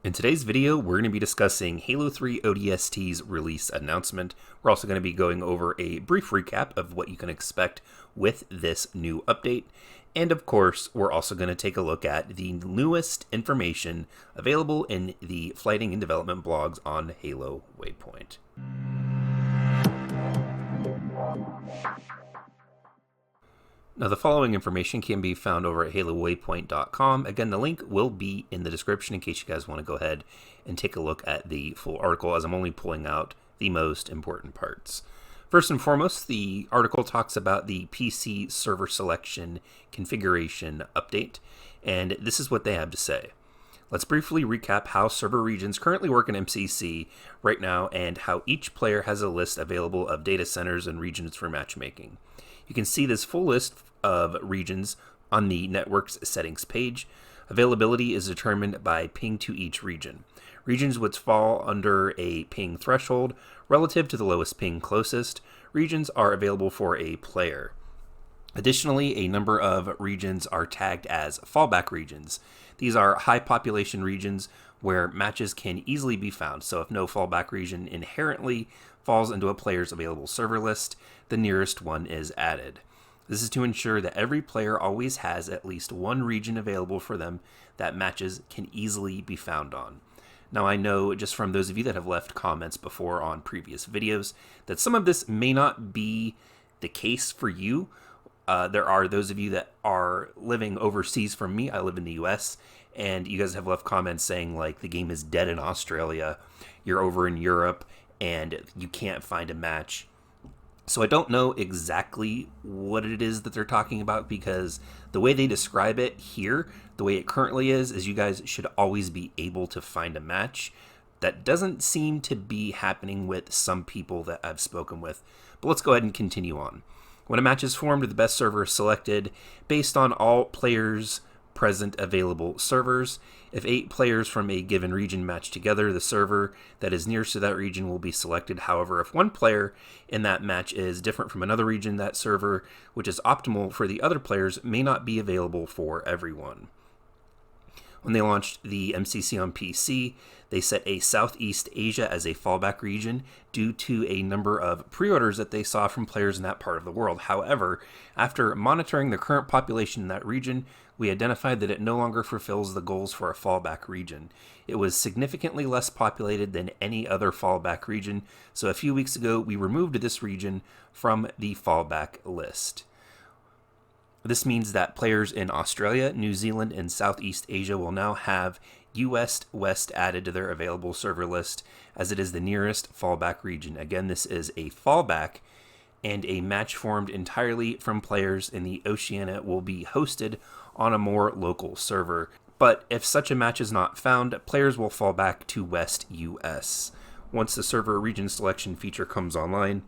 In today's video, we're going to be discussing Halo 3 ODST's release announcement. We're also going to be going over a brief recap of what you can expect with this new update. And of course, we're also going to take a look at the newest information available in the flighting and development blogs on Halowaypoint. Now, the following information can be found over at Halowaypoint.com. Again, the link will be in the description in case you guys want to go ahead and take a look at the full article, as I'm only pulling out the most important parts. First and foremost, the article talks about the PC server selection configuration update, and this is what they have to say. Let's briefly recap how server regions currently work in MCC right now and how each player has a list available of data centers and regions for matchmaking. You can see this full list of regions on the network's settings page. Availability is determined by ping to each region. Regions which fall under a ping threshold relative to the lowest ping closest regions are available for a player. Additionally, a number of regions are tagged as fallback regions. These are high population regions where matches can easily be found. So if no fallback region inherently falls into a player's available server list, the nearest one is added. This is to ensure that every player always has at least one region available for them that matches can easily be found on. Now, I know just from those of you that have left comments before on previous videos that some of this may not be the case for you. There are those of you that are living overseas from me. I live in the US, and you guys have left comments saying like the game is dead in Australia, you're over in Europe, and you can't find a match. So I don't know exactly what it is that they're talking about, because the way they describe it here, the way it currently is you guys should always be able to find a match. That doesn't seem to be happening with some people that I've spoken with. But let's go ahead and continue on. When a match is formed, the best server is selected based on all players present available servers. If 8 players from a given region match together, the server that is nearest to that region will be selected. However, if one player in that match is different from another region, that server, which is optimal for the other players, may not be available for everyone. When they launched the MCC on PC, they set a Southeast Asia as a fallback region due to a number of pre-orders that they saw from players in that part of the world. However, after monitoring the current population in that region, we identified that it no longer fulfills the goals for a fallback region. It was significantly less populated than any other fallback region, so a few weeks ago we removed this region from the fallback list. This means that players in Australia, New Zealand, and Southeast Asia will now have US West added to their available server list, as it is the nearest fallback region. Again, this is a fallback, and a match formed entirely from players in the Oceania will be hosted on a more local server. But if such a match is not found, players will fall back to West US. Once the server region selection feature comes online,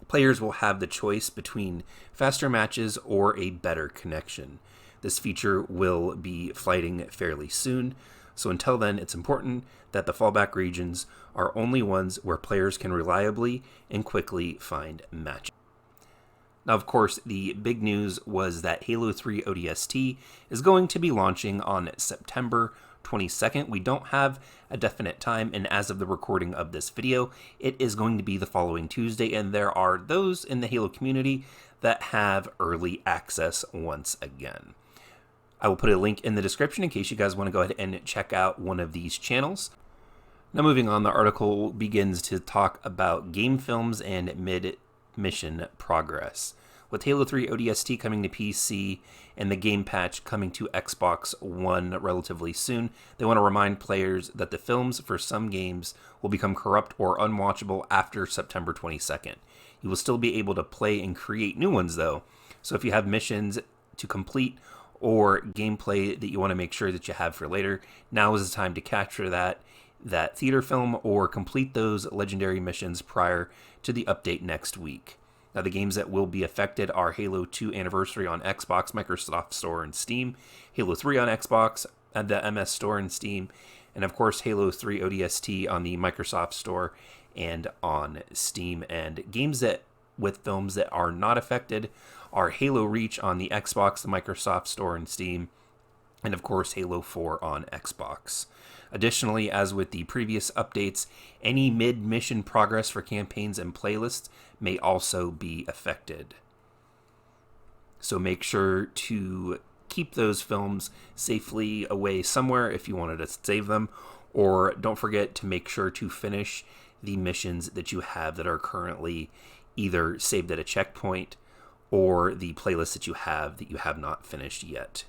players will have the choice between faster matches or a better connection. This feature will be flighting fairly soon, so until then, it's important that the fallback regions are only ones where players can reliably and quickly find matches. Now, of course, the big news was that Halo 3 ODST is going to be launching on September 22nd. We don't have a definite time, and as of the recording of this video, it is going to be the following Tuesday, and there are those in the Halo community that have early access once again. I will put a link in the description in case you guys want to go ahead and check out one of these channels. Now, moving on, the article begins to talk about game films and mid-mission progress. With Halo 3 ODST coming to PC and the game patch coming to Xbox One relatively soon, they want to remind players that the films for some games will become corrupt or unwatchable after September 22nd. You will still be able to play and create new ones, though. So if you have missions to complete or gameplay that you want to make sure that you have for later, now is the time to capture that theater film or complete those legendary missions prior to the update next week. Now, the games that will be affected are Halo 2 Anniversary on Xbox, Microsoft Store, and Steam, Halo 3 on Xbox, and the MS Store and Steam, and of course Halo 3 ODST on the Microsoft Store and on Steam. And games that with films that are not affected are Halo Reach on the Xbox, the Microsoft Store, and Steam, and of course Halo 4 on Xbox. Additionally, as with the previous updates, any mid-mission progress for campaigns and playlists may also be affected. So make sure to keep those films safely away somewhere if you wanted to save them, or don't forget to make sure to finish the missions that you have that are currently either saved at a checkpoint or the playlist that you have not finished yet.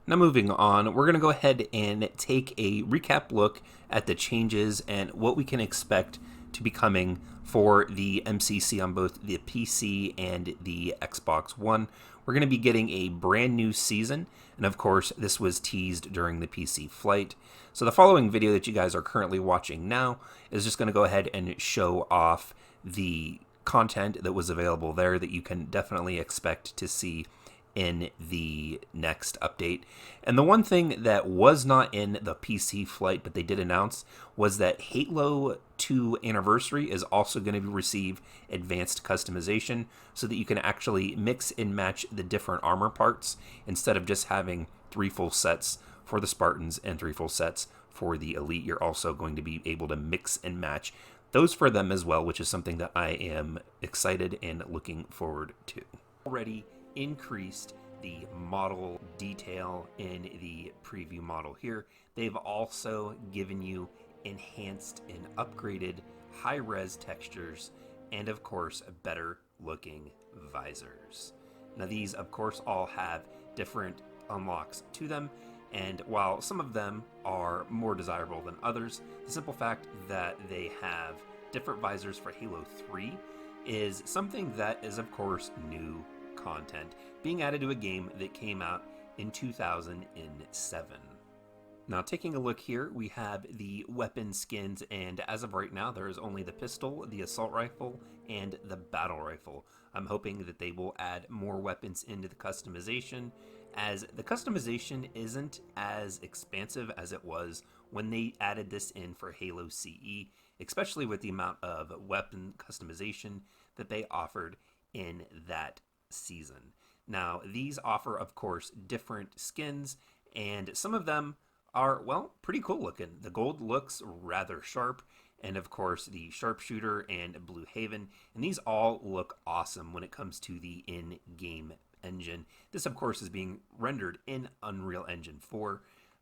Now moving on, we're going to go ahead and take a recap look at the changes and what we can expect to be coming for the MCC on both the PC and the Xbox One. We're going to be getting a brand new season, and of course this was teased during the PC flight. So the following video that you guys are currently watching now is just going to go ahead and show off the content that was available there that you can definitely expect to see in the next update. And the one thing that was not in the PC flight, but they did announce, was that Halo 2 Anniversary is also going to receive advanced customization so that you can actually mix and match the different armor parts instead of just having 3 full sets for the Spartans and 3 full sets for the Elite. You're also going to be able to mix and match those for them as well, which is something that I am excited and looking forward to. Already increased the model detail in the preview model here. They've also given you enhanced and upgraded high-res textures and of course better looking visors. Now these of course all have different unlocks to them, and while some of them are more desirable than others, the simple fact that they have different visors for Halo 3 is something that is of course new content being added to a game that came out in 2007. Now taking a look here, we have the weapon skins, and as of right now there is only the pistol, the assault rifle, and the battle rifle. I'm hoping that they will add more weapons into the customization, as the customization isn't as expansive as it was when they added this in for Halo CE, especially with the amount of weapon customization that they offered in that season. Now these offer of course different skins, and some of them are, well, pretty cool looking. The gold looks rather sharp, and of course the sharpshooter and Blue Haven, and these all look awesome when it comes to the in-game engine. This of course is being rendered in Unreal Engine 4,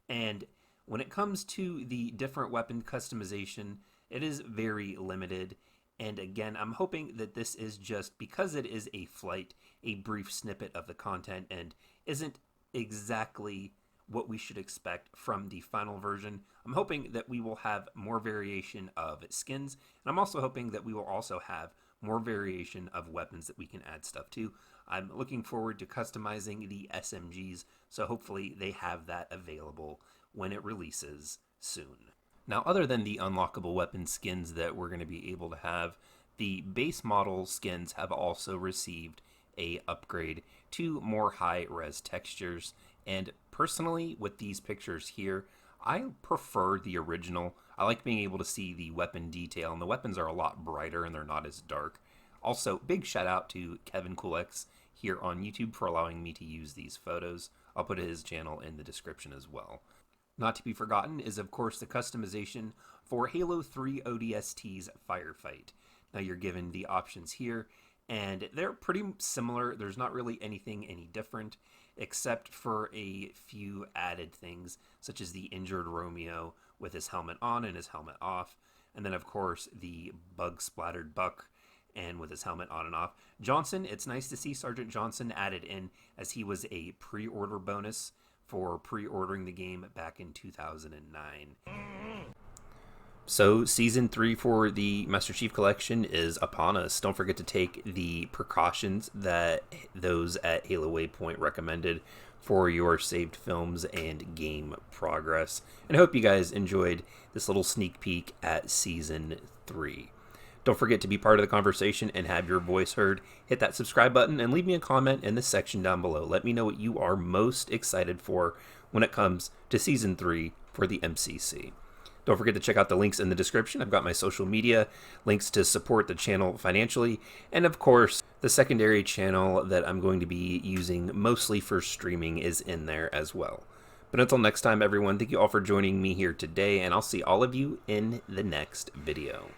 and when it comes to the different weapon customization, it is very limited. And again, I'm hoping that this is just, because it is a flight, a brief snippet of the content and isn't exactly what we should expect from the final version. I'm hoping that we will have more variation of skins, and I'm also hoping that we will also have more variation of weapons that we can add stuff to. I'm looking forward to customizing the SMGs, so hopefully they have that available when it releases soon. Now, other than the unlockable weapon skins that we're going to be able to have, the base model skins have also received a upgrade to more high-res textures. And personally, with these pictures here, I prefer the original. I like being able to see the weapon detail, and the weapons are a lot brighter and they're not as dark. Also, big shout out to Kevin Coolx here on YouTube for allowing me to use these photos. I'll put his channel in the description as well. Not to be forgotten is, of course, the customization for Halo 3 ODST's Firefight. Now you're given the options here, and they're pretty similar. There's not really anything any different, except for a few added things, such as the injured Romeo with his helmet on and his helmet off, and then, of course, the bug-splattered Buck and with his helmet on and off. Johnson, it's nice to see Sergeant Johnson added in, as he was a pre-order bonus for pre-ordering the game back in 2009. So Season 3 for the Master Chief Collection is upon us. Don't forget to take the precautions that those at Halowaypoint recommended for your saved films and game progress. And I hope you guys enjoyed this little sneak peek at Season 3. Don't forget to be part of the conversation and have your voice heard. Hit that subscribe button and leave me a comment in the section down below. Let me know what you are most excited for when it comes to Season 3 for the MCC. Don't forget to check out the links in the description. I've got my social media, links to support the channel financially, and of course, the secondary channel that I'm going to be using mostly for streaming is in there as well. But until next time, everyone, thank you all for joining me here today, and I'll see all of you in the next video.